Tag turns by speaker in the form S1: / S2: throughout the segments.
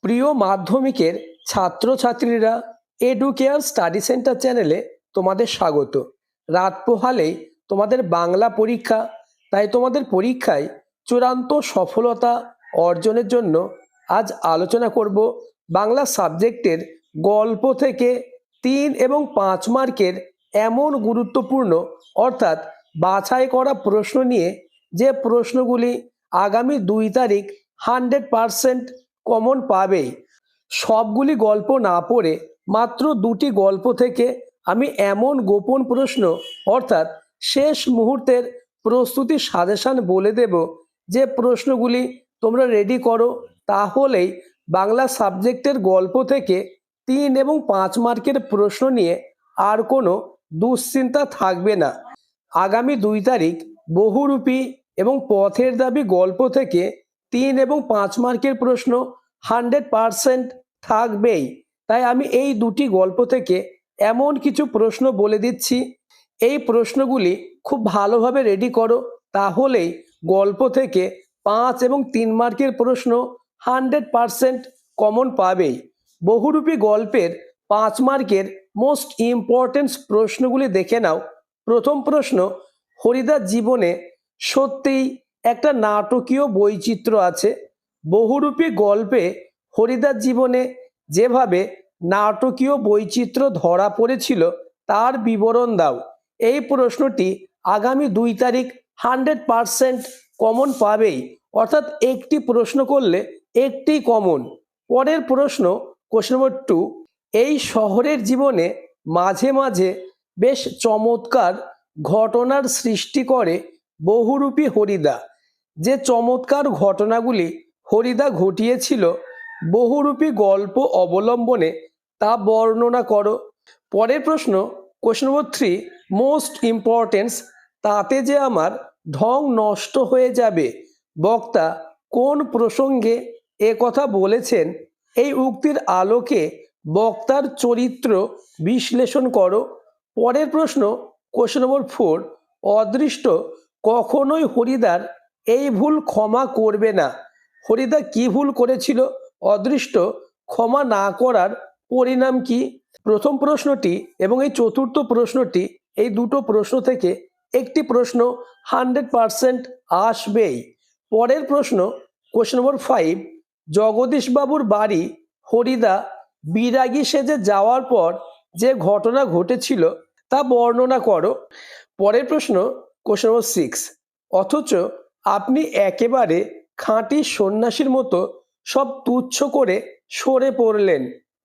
S1: প্রিয় মাধ্যমিকের ছাত্রছাত্রীরা, এডুকেয়ার স্টাডি সেন্টার চ্যানেলে তোমাদের স্বাগত। রাত পোহালেই তোমাদের বাংলা পরীক্ষা, তাই তোমাদের পরীক্ষায় চূড়ান্ত সফলতা অর্জনের জন্য আজ আলোচনা করব বাংলা সাবজেক্টের গল্প থেকে 3 এবং 5 মার্কের এমন গুরুত্বপূর্ণ অর্থাৎ বাছাই করা প্রশ্ন নিয়ে, যে প্রশ্নগুলি আগামী 2 তারিখ 100% কমন পাবেই। সবগুলি গল্প না পড়ে মাত্র 2টি গল্প থেকে আমি এমন গোপন প্রশ্ন অর্থাৎ শেষ মুহূর্তের প্রস্তুতি সাজেশন বলে দেব, যে প্রশ্নগুলি তোমরা রেডি করো, তাহলেই বাংলা সাবজেক্টের গল্প থেকে 3 এবং 5 মার্কের প্রশ্ন নিয়ে আর কোনো দুশ্চিন্তা থাকবে না। আগামী 2 তারিখ বহুরূপী এবং পথের দাবি গল্প থেকে 3 এবং 5 মার্কের প্রশ্ন 100% থাকবেই। তাই আমি এই দুটি গল্প থেকে এমন কিছু প্রশ্ন বলে দিচ্ছি, এই প্রশ্নগুলি খুব ভালোভাবে রেডি করো, তাহলেই গল্প থেকে 5 এবং 3 মার্কের প্রশ্ন 100% কমন পাবেই। বহুরূপী গল্পের 5 মার্কের মোস্ট ইম্পর্টেন্ট প্রশ্নগুলি দেখে নাও। প্রথম প্রশ্ন, হরিদার জীবনে সত্যিই একটা নাটকীয় বৈচিত্র্য আছে। বহুরূপী গল্পে হরিদার জীবনে যেভাবে নাটকীয় বৈচিত্র্য ধরা পড়েছিল তার বিবরণ দাও। এই প্রশ্নটি আগামী 2 তারিখ 100% কমন পাবেই, অর্থাৎ একটি প্রশ্ন করলে একটি কমন। পরের প্রশ্ন, কোশ্চেন নম্বর 2, এই শহরের জীবনে মাঝে মাঝে বেশ চমৎকার ঘটনার সৃষ্টি করে বহুরূপী হরিদা। যে চমৎকার ঘটনাগুলি হরিদা ঘটিয়েছিল বহুরূপী গল্প অবলম্বনে, তা বর্ণনা করো। পরের প্রশ্ন, কোশ্চেন নম্বর 3, মোস্ট ইম্পর্টেন্স, তাতে যে আমার ঢং নষ্ট হয়ে যাবে, বক্তা কোন প্রসঙ্গে এ কথা বলেছেন? এই উক্তির আলোকে বক্তার চরিত্র বিশ্লেষণ করো। পরের প্রশ্ন, কোশ্চেন নম্বর 4, অদৃষ্ট কখনোই হরিদার এই ভুল ক্ষমা করবে না। হরিদা কি ভুল করেছিল? অদৃষ্ট ক্ষমা না করার পরিণাম কি? প্রথম প্রশ্নটি এবং এই চতুর্থ প্রশ্নটি, এই দুটো প্রশ্ন থেকে একটি প্রশ্ন 100% আসবেই। পরের প্রশ্ন, কোশ্চেন নম্বর 5, জগদীশবাবুর বাড়ি হরিদা বিরাগী সেজে যাওয়ার পর যে ঘটনা ঘটেছিল তা বর্ণনা করো। পরের প্রশ্ন, কোশ্চেন নম্বর 6, অথচ আপনি একেবারে খাঁটি সন্ন্যাসীর মতো সব তুচ্ছ করে সরে পড়লেন।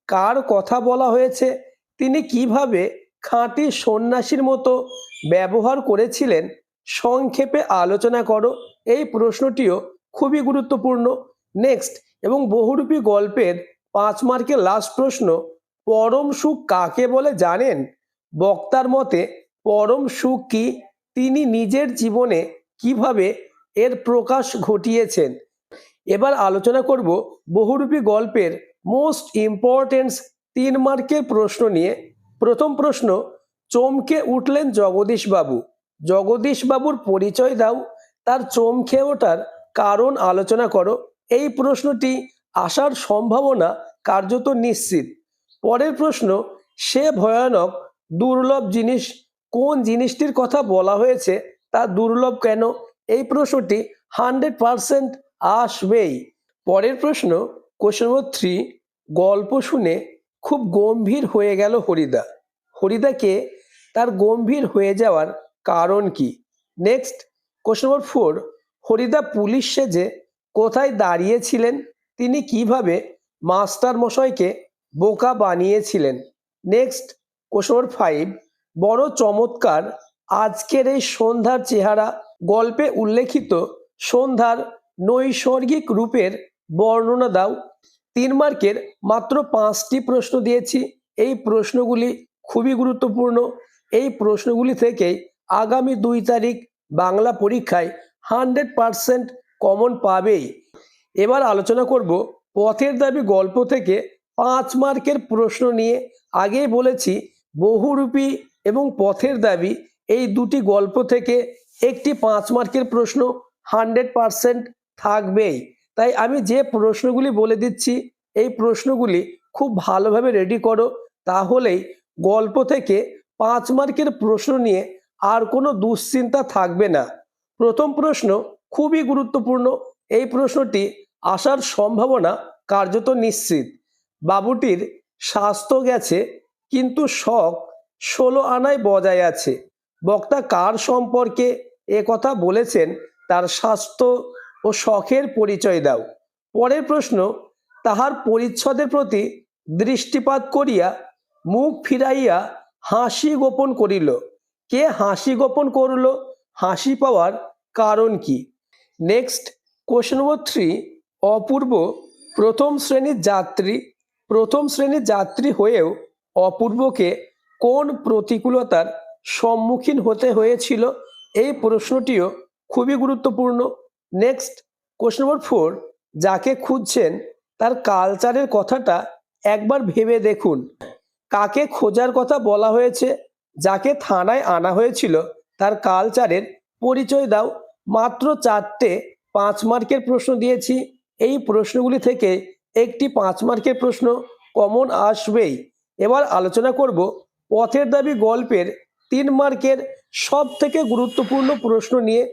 S1: কার কথা বলা হয়েছে? তিনি কিভাবে খাঁটি সন্ন্যাসীর মতো ব্যবহার করেছিলেন সংক্ষেপে আলোচনা করো। এই প্রশ্নটিও খুবই গুরুত্বপূর্ণ। নেক্সট, এবং বহুরূপী গল্পের 5 মার্কের লাস্ট প্রশ্ন, পরম সুখ কাকে বলে জানেন? বক্তার মতে পরম সুখ কি? তিনি নিজের জীবনে কিভাবে এর প্রকাশ ঘটিয়েছেন? এবার আলোচনা করব বহুরূপী গল্পের মোস্ট ইম্পর্টেন্স 3 মার্কের প্রশ্ন নিয়ে। প্রথম প্রশ্ন, চমকে উঠলেন জগদীশবাবু। জগদীশবাবুর পরিচয় দাও, তার চমকে ওঠার কারণ আলোচনা করো। এই প্রশ্নটি আসার সম্ভাবনা কার্যত নিশ্চিত। পরের প্রশ্ন, সে ভয়ানক দুর্লভ জিনিস, কোন জিনিসটির কথা বলা হয়েছে, তা দুর্লভ কেন? এই প্রশ্নটি 100% আসবেই। পরের প্রশ্ন, কোশ্চেন নম্বর 3, গল্প শুনে খুব গম্ভীর হয়ে গেল হরিদা। হরিদাকে তার গম্ভীর হয়ে যাওয়ার কারণ কি? নেক্সট, কোশ্চেন নম্বর 4, হরিদা পুলিশ সেজে কোথায় দাঁড়িয়েছিলেন? তিনি কিভাবে মাস্টার মশাইকে বোকা বানিয়েছিলেন? নেক্সট, কোশ্চেন নম্বর 5, বড় চমৎকার আজকের এই সন্ধ্যার চেহারা। গল্পে উল্লেখিত সন্ধ্যার নৈসর্গিক রূপের বর্ণনা দাও। 3 মার্কের মাত্র 5টি প্রশ্ন দিয়েছি। এই প্রশ্নগুলি খুবই গুরুত্বপূর্ণ। এই প্রশ্নগুলি থেকেই আগামী 2 তারিখ বাংলা পরীক্ষায় 100% কমন পাবেই। এবার আলোচনা করব পথের দাবি গল্প থেকে 5 মার্কের প্রশ্ন নিয়ে। আগেই বলেছি বহুরূপী এবং পথের দাবি এই দুটি গল্প থেকে একটি 5 মার্কের প্রশ্ন 100% থাকবেই। তাই আমি যে প্রশ্নগুলি বলে দিচ্ছি এই প্রশ্নগুলি খুব ভালোভাবে রেডি করো, তাহলেই গল্প থেকে 5 মার্কের প্রশ্ন নিয়ে আর কোনো দুশ্চিন্তা থাকবে না। প্রথম প্রশ্ন খুবই গুরুত্বপূর্ণ। এই প্রশ্নটি আসার সম্ভাবনা কার্যত নিশ্চিত। বাবুটির স্বাস্থ্য গেছে কিন্তু শখ 16 আনায় বজায় আছে। বক্তা কার সম্পর্কে এ কথা বলেছেন? তার স্বাস্থ্য ও শখের পরিচয় দাও। পরের প্রশ্ন, তাহার পরিচ্ছদের প্রতি দৃষ্টিপাত করিয়া মুখ ফিরাইয়া হাসি গোপন করিল। কে হাসি গোপন করল? হাসি পাওয়ার কারণ কি? নেক্সট, কোশ্চেন নম্বর 3, অপূর্ব প্রথম শ্রেণীর যাত্রী হয়েও অপূর্বকে কোন প্রতিকূলতার সম্মুখীন হতে হয়েছিল? এই প্রশ্নটিও খুবই গুরুত্বপূর্ণ। নেক্সট, কোশ্চেন নম্বর 4, যাকে খুঁজছেন তার কালচারের কথাটা একবার ভেবে দেখুন। কাকে খোঁজার কথা বলা হয়েছে? যাকে থানায় আনা হয়েছিল তার কালচারের পরিচয় দাও। মাত্র 4টে 5 মার্কের প্রশ্ন দিয়েছি। এই প্রশ্নগুলি থেকে একটি 5 মার্কের প্রশ্ন কমন আসবেই। এবার আলোচনা করব পথের দাবি গল্পের 3 মার্কের সব থেকে গুরুত্বপূর্ণ প্রশ্ন নিয়ে।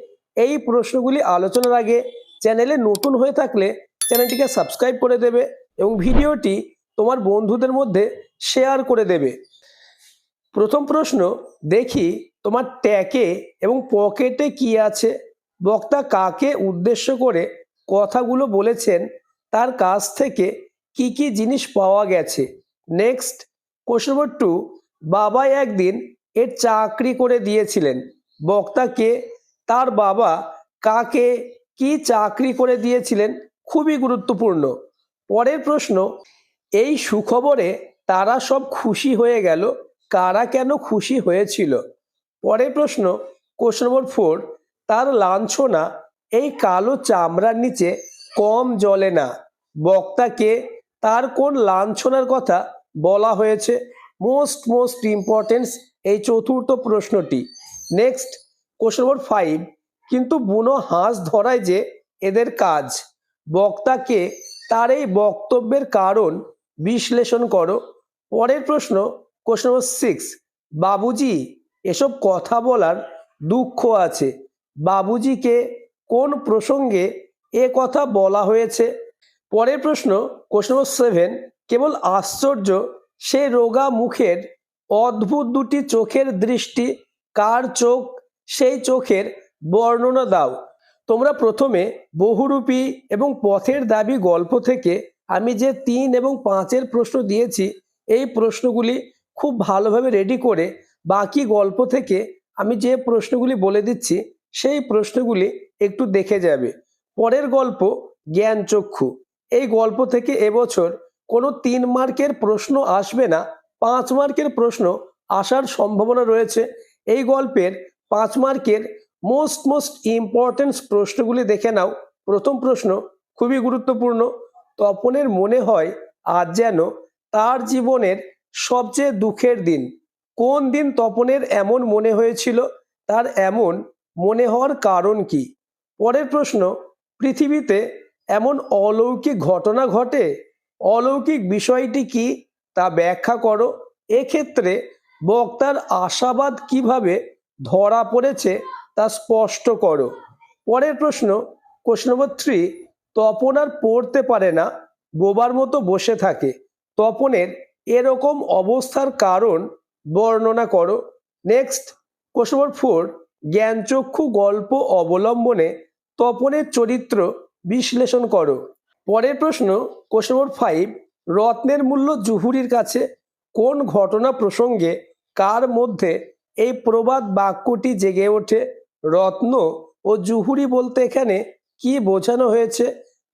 S1: এই প্রশ্নগুলি আলোচনার আগে চ্যানেলে নতুন হয়ে থাকলে চ্যানেলটিকে সাবস্ক্রাইব করে দেবে এবং ভিডিওটি তোমার বন্ধুদের মধ্যে শেয়ার করে দেবে। প্রথম প্রশ্ন, দেখি তোমার ট্যাকে এবং পকেটে কি আছে? বক্তা কাকে উদ্দেশ্য করে কথাগুলো বলেছেন? তার কাছ থেকে কি কি জিনিস পাওয়া গেছে? নেক্সট, কোশ্চেন নম্বর 2, বাবা একদিন এর চাকরি করে দিয়েছিলেন। বক্তা কে? তার বাবা কাকে কি চাকরি করে দিয়েছিলেন? খুবই গুরুত্বপূর্ণ। পরের প্রশ্ন, এই সুখবরে তারা সব খুশি হয়ে গেল। কারা কেন খুশি হয়েছিল? পরের প্রশ্ন, কোশ্চেন নম্বর 4, তার লাঞ্ছনা এই কালো চামড়ার নিচে কম জ্বলে না। বক্তাকে তার কোন লাঞ্ছনার কথা বলা হয়েছে? মোস্ট ইম্পর্টেন্স এই চতুর্থ প্রশ্নটি। নেক্সট, কোশ্চেন নম্বর 5, কিন্তু বুনো হাঁস ধরায় যে এদের কাজ। বক্তাকে তার এই বক্তব্যের কারণ বিশ্লেষণ করো। পরের প্রশ্ন, কোশ্চেন নম্বর 6, বাবুজি এসব কথা বলার দুঃখ আছে। বাবুজিকে কোন প্রসঙ্গে এ কথা বলা হয়েছে? পরের প্রশ্ন, কোশ্চেন নম্বর 7, কেবল আশ্চর্য সে রোগা মুখের অদ্ভুত দুটি চোখের দৃষ্টি। কার চোখ? সেই চোখের বর্ণনা দাও। তোমরা প্রথমে বহুরূপী এবং পথের দাবি গল্প থেকে আমি যে 3 এবং 5-এর প্রশ্ন দিয়েছি, এই প্রশ্নগুলি খুব ভালোভাবে রেডি করে বাকি গল্প থেকে আমি যে প্রশ্নগুলি বলে দিচ্ছি সেই প্রশ্নগুলি একটু দেখে যাবে। পরের গল্প জ্ঞানচক্ষু। এই গল্প থেকে এবছর কোনো 3 মার্কের প্রশ্ন আসবে না, 5 মার্কের প্রশ্ন আসার সম্ভাবনা রয়েছে। এই গল্পের 5 মার্কের মোস্ট ইম্পর্টেন্ট প্রশ্নগুলি দেখে নাও। প্রথম প্রশ্ন খুবই গুরুত্বপূর্ণ। তপনের মনে হয় আজ যেন তার জীবনের সবচেয়ে দুঃখের দিন। কোন দিন তপনের এমন মনে হয়েছিল? তার এমন মনে হওয়ার কারণ কি? পরের প্রশ্ন, পৃথিবীতে এমন অলৌকিক ঘটনা ঘটে? অলৌকিক বিষয়টি কি তা ব্যাখ্যা করো। এক্ষেত্রে বক্তার আশাবাদ কিভাবে ধরা পড়েছে তা স্পষ্ট করো। পরের প্রশ্ন, কোশ্চেন নম্বর 3, তপন আর পড়তে পারে না, বোবার মতো বসে থাকে। তপনের এরকম অবস্থার কারণ বর্ণনা করো। নেক্সট, কোশ্চেন নম্বর 4, জ্ঞানচক্ষু গল্প অবলম্বনে তপনের চরিত্র বিশ্লেষণ করো। পরের প্রশ্ন, কোশ্চেন নম্বর 5, রত্নের মূল্য জুহুরির কাছে। কোন ঘটনা প্রসঙ্গে কার মধ্যে এই প্রবাদ বাক্যটি জেগে ওঠে? রত্ন ও জুহুরি বলতে এখানে কি বোঝানো হয়েছে?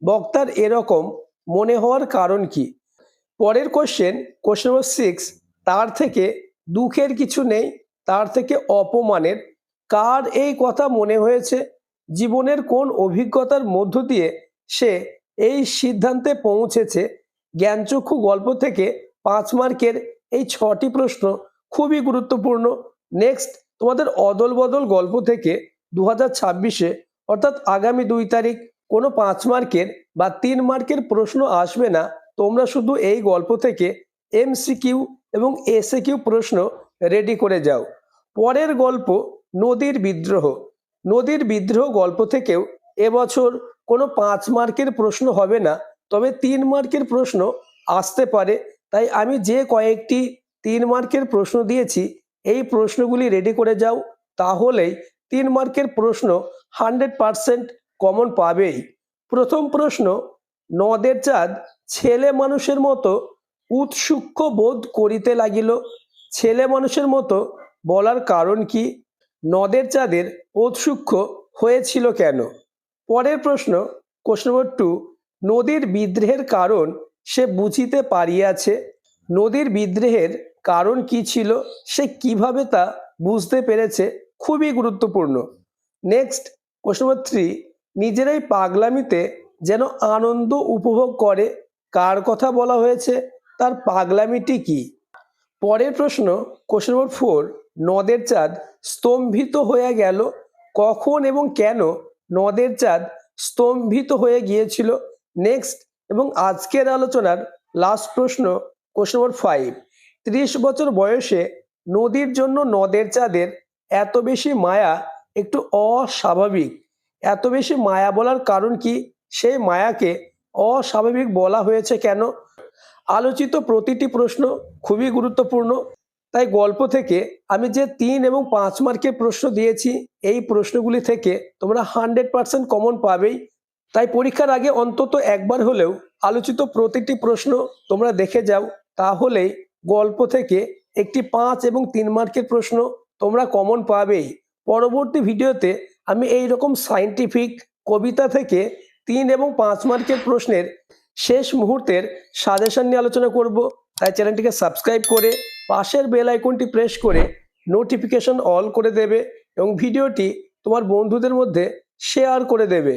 S1: বক্তার এরকম মনে হওয়ার কারণ কি? পরের কোশ্চেন নম্বর 6, তার থেকে দুঃখের কিছু নেই, তার থেকে অপমানের। কার এই কথা মনে হয়েছে? জীবনের কোন অভিজ্ঞতার মধ্য দিয়ে সে এই সিদ্ধান্তে পৌঁছেছে? জ্ঞানচক্ষু গল্প থেকে 5 মার্কের এই 6টি প্রশ্ন খুবই গুরুত্বপূর্ণ। নেক্সট, তোমাদের অদল বদল গল্প থেকে 2026-এ অর্থাৎ আগামী 2 তারিখ কোনো 5 মার্কের বা 3 মার্কের প্রশ্ন আসবে না। তোমরা শুধু এই গল্প থেকে এমসিকিউ এবং এসএকিউ প্রশ্ন রেডি করে যাও। পরের গল্প নদীর বিদ্রোহ। নদীর বিদ্রোহ গল্প থেকেও এবছর কোনো 5 মার্কের প্রশ্ন হবে না, তবে 3 মার্কের প্রশ্ন আসতে পারে। তাই আমি যে কয়েকটি 3 মার্কের প্রশ্ন দিয়েছি এই প্রশ্নগুলি রেডি করে যাও, তাহলেই 3 মার্কের প্রশ্ন 100% কমন পাবেই। প্রথম প্রশ্ন, নদের চাঁদ ছেলে মানুষের মতো উৎসুক বোধ করিতে লাগিল। ছেলে মানুষের মতো বলার কারণ কি? নদের চাঁদের ঔৎসুক্য হয়েছিল কেন? পরের প্রশ্ন, কোশ্চেন নম্বর 2, নদীর বিদ্রোহের কারণ সে বুঝিতে পারিয়াছে। নদীর বিদ্রোহের কারণ কি ছিল, সে কিভাবে তা বুঝতে পেরেছে? খুবই গুরুত্বপূর্ণ। নেক্সট, কোশ্চেন নম্বর 3, নিজেরাই পাগলামিতে যেন আনন্দ উপভোগ করে। কার কথা বলা হয়েছে? তার পাগলামিটি কি? পরের প্রশ্ন, কোশ্চেন নম্বর 4, নদের চাঁদ স্তম্ভিত হয়ে গেল কখন এবং কেন নদের চাঁদ স্তম্ভিত হয়ে গিয়েছিল? নেক্সট এবং আজকের আলোচনার লাস্ট প্রশ্ন, কোশ্চেন নম্বর 5, 30 বছর বয়সে নদীর জন্য নদের চাঁদের এত বেশি মায়া একটু অস্বাভাবিক। এত বেশি মায়া বলার কারণ কি? সেই মায়াকে অস্বাভাবিক বলা হয়েছে কেন? আলোচিত প্রতিটি প্রশ্ন খুবই গুরুত্বপূর্ণ, তাই গল্প থেকে আমি যে 3 এবং 5 মার্কের প্রশ্ন দিয়েছি এই প্রশ্নগুলি থেকে তোমরা 100% কমন পাবেই। তাই পরীক্ষার আগে অন্তত একবার হলেও আলোচিত প্রতিটি প্রশ্ন তোমরা দেখে যাও, তাহলেই গল্প থেকে একটি 5 এবং 3 মার্কের প্রশ্ন তোমরা কমন পাবেই। পরবর্তী ভিডিওতে আমি এই রকম সায়েন্টিফিক কবিতা থেকে 3 এবং 5 মার্কের প্রশ্নের শেষ মুহূর্তের সাজেশন নিয়ে আলোচনা করব। তাই চ্যানেলটিকে সাবস্ক্রাইব করে পাশের বেল আইকনটি প্রেস করে নোটিফিকেশন অল করে দেবে এবং ভিডিওটি তোমার বন্ধুদের মধ্যে শেয়ার করে দেবে।